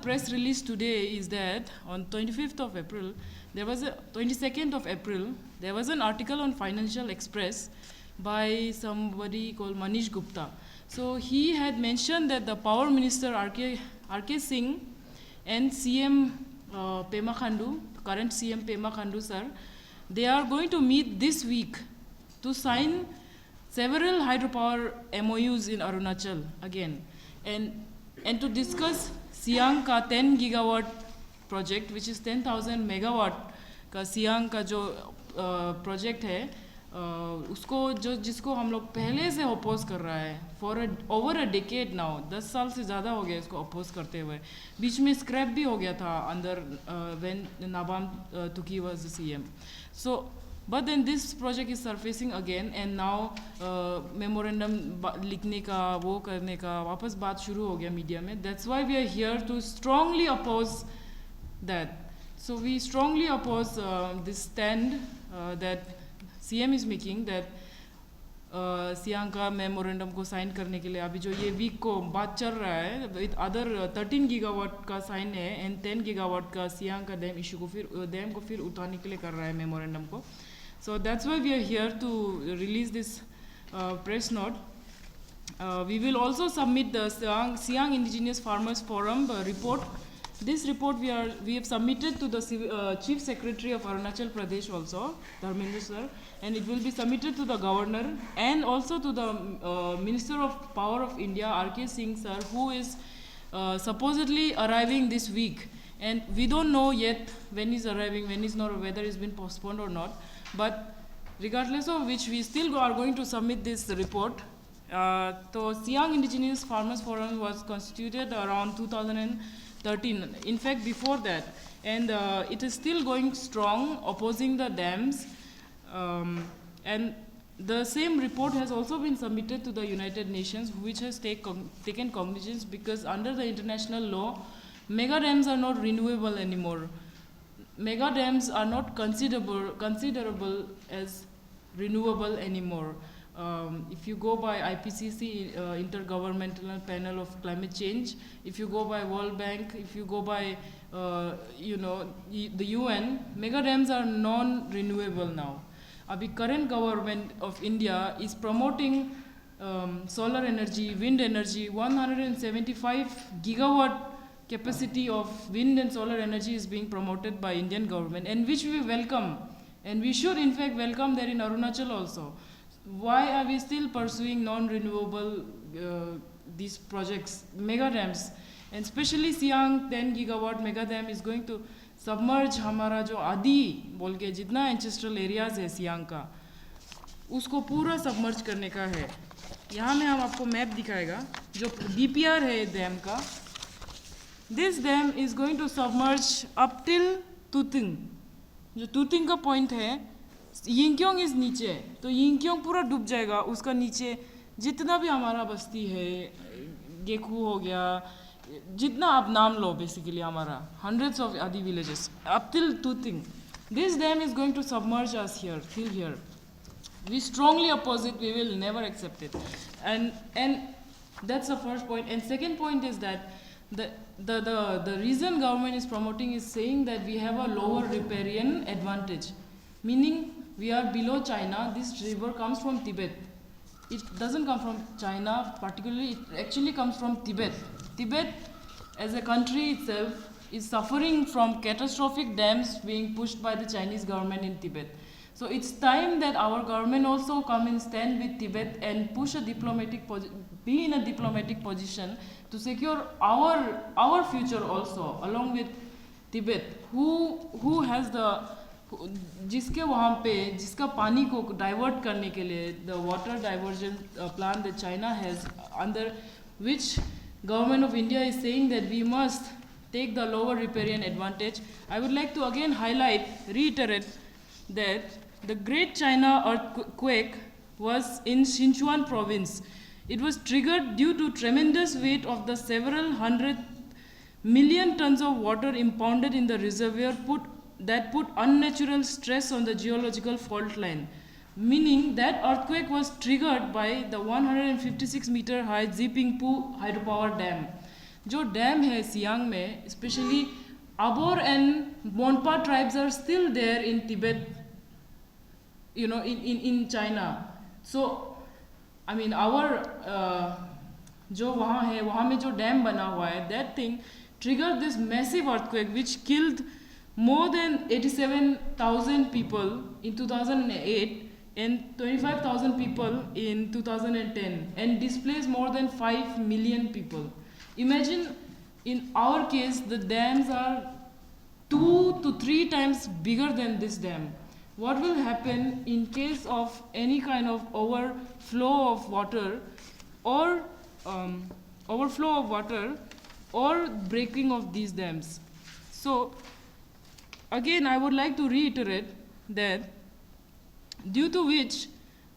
press release today is that on 25th of April, 22nd of April, there was an article on Financial Express by somebody called Manish Gupta. So he had mentioned that the Power Minister R.K. Singh and CM Pema Khandu, current CM Pema Khandu sir, they are going to meet this week to sign several hydropower MoUs in Arunachal again, and to discuss Siang ka 10 gigawatt project, which is 10,000 megawatt का सियांग का जो project है उसको जिसको हम लोग पहले से अपोज कर रहा है for over a decade now, 10 साल से ज़्यादा हो गया इसको अपोज करते हुए. बीच में स्क्रैप भी हो गया था अंदर when Nabam Tuki was the CM. So but then this project is surfacing again and now memorandum लिखने का वो करने का वापस बात शुरू हो गया मीडिया में. That's why we are here to strongly oppose that. So we strongly oppose this stand that CM is making, that Siang का मेमोरेंडम को साइन करने के लिए अभी जो ये वीक को बात चल रहा है विद अदर 13 गीगावाट का साइन है एंड 10 गीगावाट का सियांग का डैम इशू को डैम को फिर उठाने के लिए कर रहा है मेमोरेंडम को. So that's why we are here to release this press note. We will also submit the Siang Indigenous Farmers Forum report. This report we have submitted to the Chief Secretary of Arunachal Pradesh also, Dharmendra sir, and it will be submitted to the Governor and also to the Minister of Power of India, R.K. Singh sir, who is supposedly arriving this week. And we don't know yet when he's arriving, when he's not, whether it's been postponed or not. But regardless of which, we still are going to submit this report. So Siang Indigenous Farmers Forum was constituted around 2013, in fact before that, and it is still going strong opposing the dams, and the same report has also been submitted to the United Nations, which has taken cognizance, because under the international law mega dams are not renewable anymore. Mega dams are not considerable as renewable anymore. If you go by IPCC, Intergovernmental Panel of Climate Change, if you go by World Bank, if you go by the UN, mega dams are non-renewable now. Abhi current government of India is promoting solar energy, wind energy. 175 gigawatt capacity of wind and solar energy is being promoted by Indian government, and which we welcome, and we should in fact welcome that in Arunachal also. Why are we still pursuing non-renewable these projects, mega dams, and especially Siang 10 gigawatt mega dam is going to submerge हमारा जो आदि बोल के जितना ancestral areas है सियांग का, उसको पूरा सबमर्ज करने का है. यहाँ में हम आपको मैप दिखाएगा जो DPR है डैम का. This dam is going to submerge up till Tuting. जो तुतिंग का पॉइंट है, यिंगक्योंग इस नीचे, तो यिंगक्योंग पूरा डूब जाएगा. उसका नीचे जितना भी हमारा बस्ती है, गेखू हो गया, जितना आप नाम लो बेसिकली हमारा hundreds of Adi villages up till Tuting. This dam is going to submerge us here, till here. We strongly oppose it. We will never accept it. And that's the first point. And second point is that the reason government is promoting is saying that we have a lower riparian advantage, meaning we are below China. This river comes from Tibet. It doesn't come from China particularly, it actually comes from Tibet. Tibet as a country itself is suffering from catastrophic dams being pushed by the Chinese government in Tibet. So it's time that our government also come and stand with Tibet and push a be in a diplomatic position to secure our future also, along with Tibet, who has जिसके वहाँ पे जिसका पानी को divert करने के लिए the water diversion plan that China has, under which government of India is saying that we must take the lower riparian advantage. I would like to again reiterate that the Great China earthquake was in Sichuan province. It was triggered due to tremendous weight of the several 100 million tons of water impounded in the reservoir that put unnatural stress on the geological fault line, meaning that earthquake was triggered by the 156 meter high Zipingpu hydropower dam. जो dam है सियांग में, specially Abor and Monpa tribes are still there in Tibet, in China. So, I mean, our जो वहाँ है, वहाँ में जो dam बना हुआ है, that thing triggered this massive earthquake which killed more than 87,000 people in 2008 and 25,000 people in 2010 and displaced more than 5 million people. Imagine, in our case, the dams are 2 to 3 times bigger than this dam. What will happen in case of any kind of overflow of water or breaking of these dams? So, again, I would like to reiterate that due to which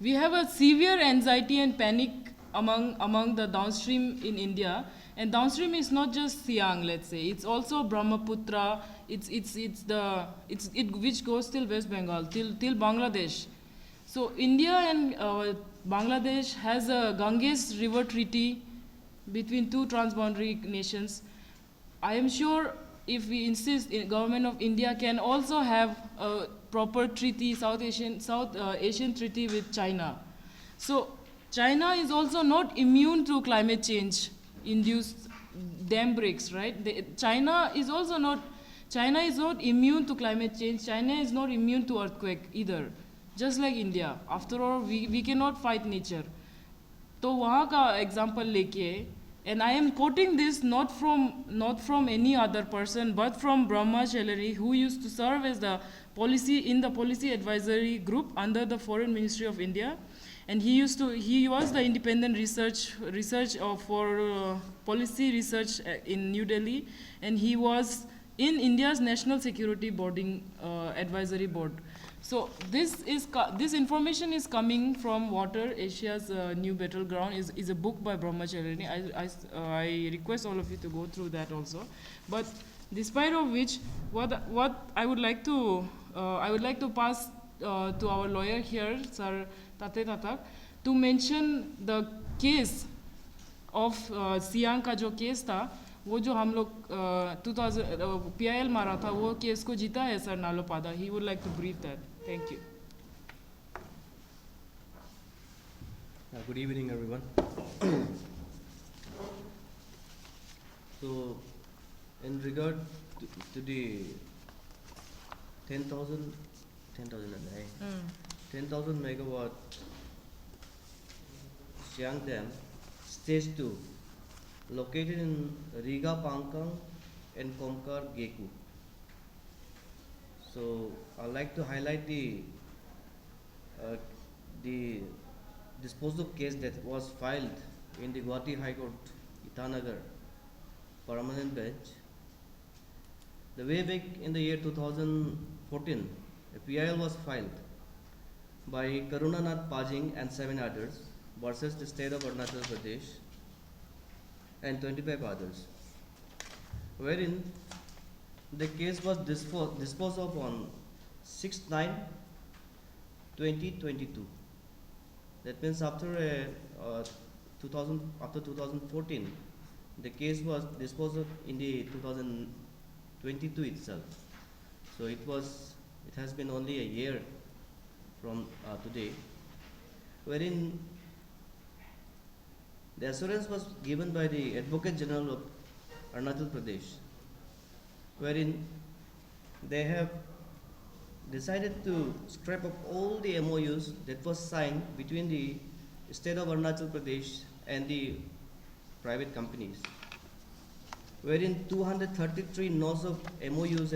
we have a severe anxiety and panic among the downstream in India. And downstream is not just Siang, let's say. It's also Brahmaputra. Which goes till West Bengal, till Bangladesh. So India and Bangladesh has a Ganges River Treaty between two transboundary nations. I am sure if we insist, government of India can also have a proper treaty, South Asian treaty with China. So China is also not immune to climate change induced dam breaks, right? China is not immune to climate change. China is not immune to earthquake either, just like India. After all, we cannot fight nature. तो वहाँ का example लेके, and I am quoting this not from any other person, but from Brahma Chelleri, who used to serve as the policy advisory group under the Foreign Ministry of India. And he was the independent research for policy research in New Delhi, and he was in India's National Security Advisory Board. So this information is coming from Water Asia's New Battleground. Is a book by Brahma Chelleri. I request all of you to go through that also. But despite of which, what I would like to pass to our lawyer here, Sir Tate Tatak, to mention the case of Siang का जो case था, वो जो हम लोग 2000 PIL मारा था, वो केस को जीता है sir नालोपादा. He would like to brief that. Thank you. Good evening, everyone. So, in regard to the 10,000 megawatt Siang Dam, Stage 2, located in Riga Pangkang and Komkar Geku. So, I'd like to highlight the disposal case that was filed in the Guwahati High Court, Itanagar, Permanent Bench. The way back in the year 2014, a PIL was filed by Karunanath Pajing and 7 others versus the state of Arunachal Pradesh and 25 others, wherein the case was disposed of on 6/9/2022. That means after 2014, the case was disposed of in the 2022 itself. So it has been only a year from today, wherein the assurance was given by the Advocate General of Arunachal Pradesh, wherein they have decided to scrap up all the MoUs that was signed between the state of Arunachal Pradesh and the private companies, wherein 233 nodes of MoUs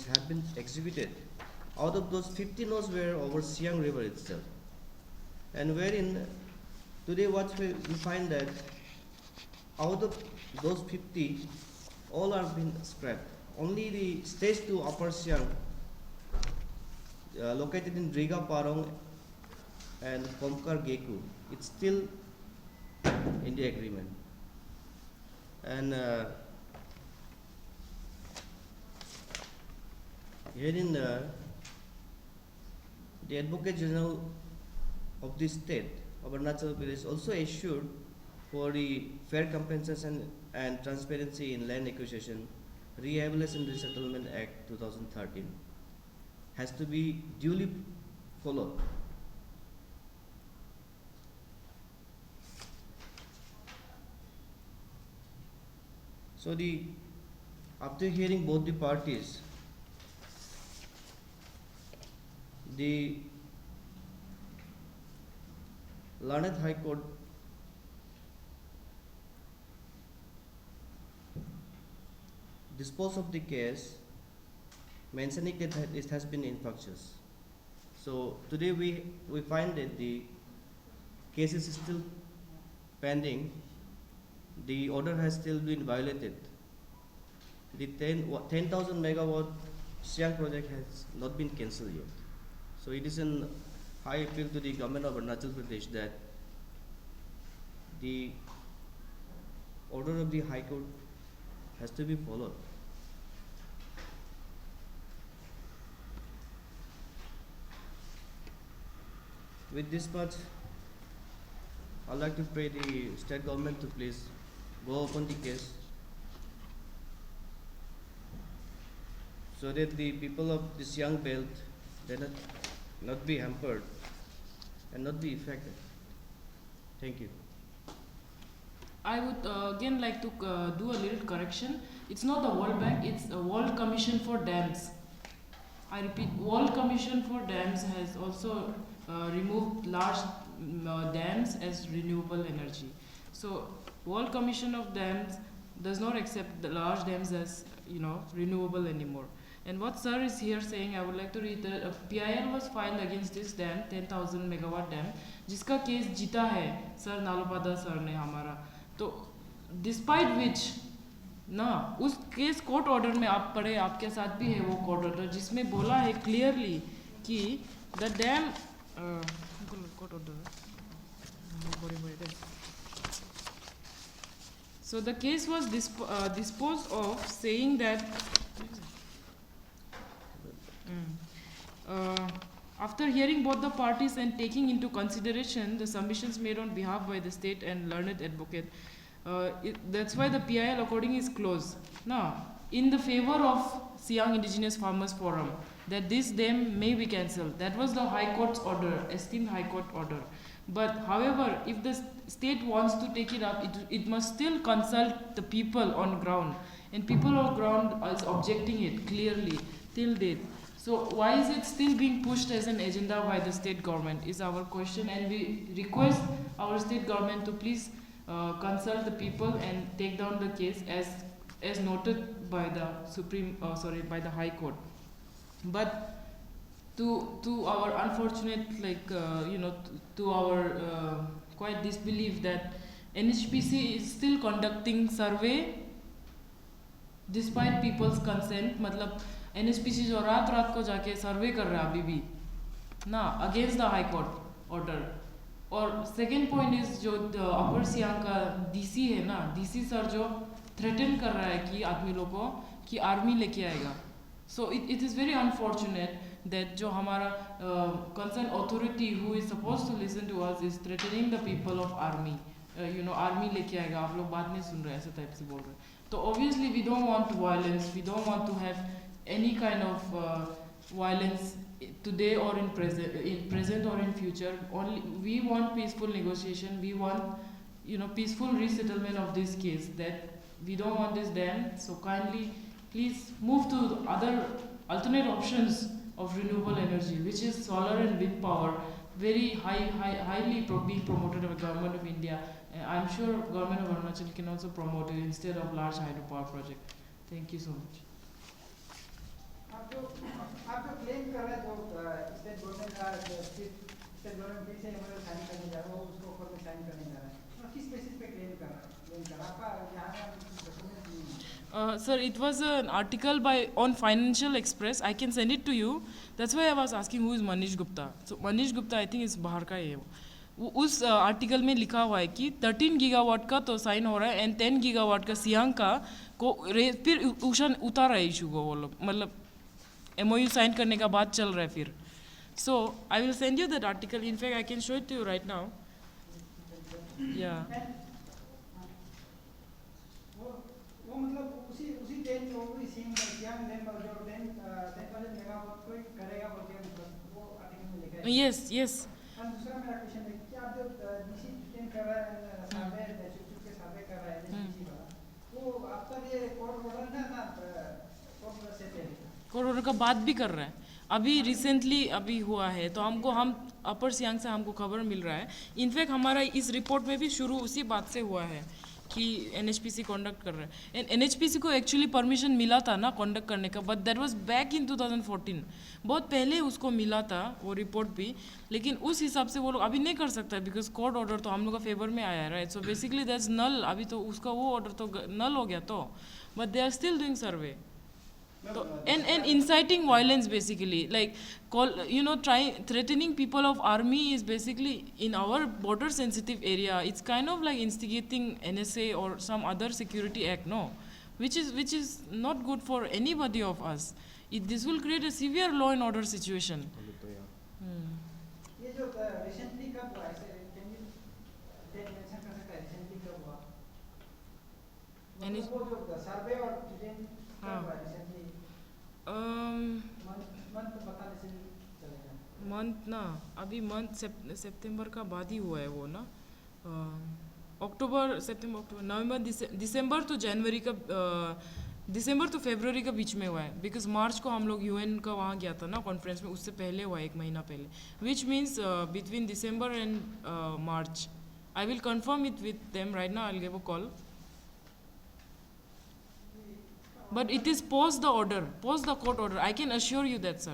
have been executed. Out of those, 50 nodes were over Siang River itself. And wherein today what we find that out of those 50, all are been scrapped. Only the stage 2 Upper Siang, located in Riga Parong and Komkar Geku, it's still in the agreement. And herein the Advocate General of the state of Arunachal Pradesh also assured for the fair compensation and transparency in land acquisition, Rehabilitation and Resettlement Act 2013 has to be duly followed. So after hearing both the parties, the Learned High Court disposed of the case, mentioning that it has been infructuous. So today we find that the case is still pending. The order has still been violated. The 10,000 megawatt Siang project has not been cancelled yet. So it is an high appeal to the government of Arunachal Pradesh that the order of the High Court has to be followed. With this much, I'd like to pray the state government to please go upon the case so that the people of this young belt they not be hampered and not be affected. Thank you. I would again like to do a little correction. It's not the World Bank, it's the World Commission for Dams. I repeat, World Commission for Dams has also removed large dams as renewable energy. So World Commission of Dams does not accept the large dams as renewable anymore. And what sir is here saying, I would like to read that a PIL was filed against this dam, 10,000 megawatt dam, जिसका case जीता है sir नालोपादा sir ने हमारा. तो despite which ना उस case court order में आप पढ़े, आपके साथ भी है वो कोर्ट ऑर्डर जिसमें बोला है क्लियरली कि the dam court order. So the case was disposed of saying that after hearing both the parties and taking into consideration the submissions made on behalf by the state and learned advocate, that's why the PIL according is closed. Now, in the favor of Siang Indigenous Farmers Forum, that this dam may be cancelled. That was the High Court's order, esteemed High Court order. But however, if the state wants to take it up, it must still consult the people on ground. And people on ground is objecting it clearly till date. So why is it still being pushed as an agenda by the state government is our question, and we request our state government to please consult the people and take down the case as noted by the by the High Court. But to our unfortunate to our quite disbelief that NHPC is still conducting survey despite people's consent. मतलब NHPC जो रात को जाके सर्वे कर रहा है अभी भी ना against the high court order. और सेकेंड पॉइंट इज जो अपर सियांग का डीसी है ना, डीसी सर जो थ्रेटन कर रहा है कि आदमी लोगों को कि आर्मी लेके आएगा. So it is very unfortunate that जो हमारा concern authority who is suppose to listen to us is threatening the people of army. Army लेके आएगा, आप लोग बात नहीं सुन रहे, ऐसे टाइप से बोल रहे. तो obviously we don't want violence, we don't want to have any kind of violence today or in present or in future. Only we want peaceful negotiation, we want peaceful resettlement of this case, that we don't want this dam. So kindly please move to other alternate options of renewable energy, which is solar and wind power, very highly being promoted by government of India. I'm sure government of Arunachal can also promote it instead of large hydropower project. Thank you so much. आप जो claim कर रहे हैं जो state government का state government फिर से MOU sign करने जा रहा है, वो उसको ऊपर में साइन करने जा रहा है, तो किस बेसिस पे क्लेम कर रहा है? आपका यहाँ डॉक्यूमेंट नहीं है. Sir, it was an article on Financial Express. I can send it to you. That's why I was asking who is Manish Gupta. So Manish Gupta I think is बाहर का है वो. उस आर्टिकल में लिखा हुआ है कि 13 गीगावाट का तो साइन हो रहा है एंड 10 गीगावाट का सियांग का को फिर उतारा है इशू को वो लोग, मतलब MOU साइन करने का बात चल रहा है फिर. So I will send you that article. In fact I can show it to you right now. या वो मतलब उसी दिन जो भी सियांग दिन और जो 10,000 मेगावाट कोई करेगा बोल के मतलब वो आर्टिकल में लिखा है। Yes, yes. और दूसरा मेरा क्वेश्चन है कि आप जो डीसी डिटेन कर रहा है सर्वे चुप के सर्वे कर रहा है डीसी वाला वो आपका ये कोर्ट ऑर्डर ना कोर्ट ऑर्डर से पहले कोर्ट ऑर्डर का बात भी कर रहा है, अभी रिसेंटली अभी हुआ है, तो हम अपर सियांग से हमको खबर मिल रहा है। इनफैक्ट हमारा इस रिपोर्ट में भी शुरू उसी बात से हुआ है कि एनएचपीसी कंडक्ट कर रहा है। एनएचपीसी को एक्चुअली परमिशन मिला था ना कंडक्ट करने का, but that was back in 2014, बहुत पहले उसको मिला था वो रिपोर्ट भी, लेकिन उस हिसाब से वो लोग अभी नहीं कर सकता है बिकॉज कोर्ट ऑर्डर तो हम लोग का फेवर में आया है, राइट। सो बेसिकली दैट्स नल, अभी तो उसका वो ऑर्डर तो नल हो गया, तो but they are still doing survey. So, and inciting violence basically, like threatening people of army is basically in our border sensitive area. It's kind of like instigating NSA or some other security act, no, which is not good for anybody of us. This will create a severe law and order situation. ये जो recently कब हुआ ऐसे can you mention कर सकता है recently कब हुआ मतलब वो जो सर्वे और डिटेन कब हुआ रिसेंटली मंथ बताने से चलेगा मंथ ना, अभी मंथ सितंबर का बाद ही हुआ है वो ना, अक्टूबर सितंबर अक्टूबर नवंबर दिसंबर तो जनवरी का दिसंबर तो फरवरी का बीच में हुआ है, बिकॉज मार्च को हम लोग यूएन का वहाँ गया था ना कॉन्फ्रेंस में, उससे पहले हुआ एक महीना पहले, which means between December and March. I will confirm it with them right now, I will give a call, but it is post the order, post the court order, I can assure you that, sir.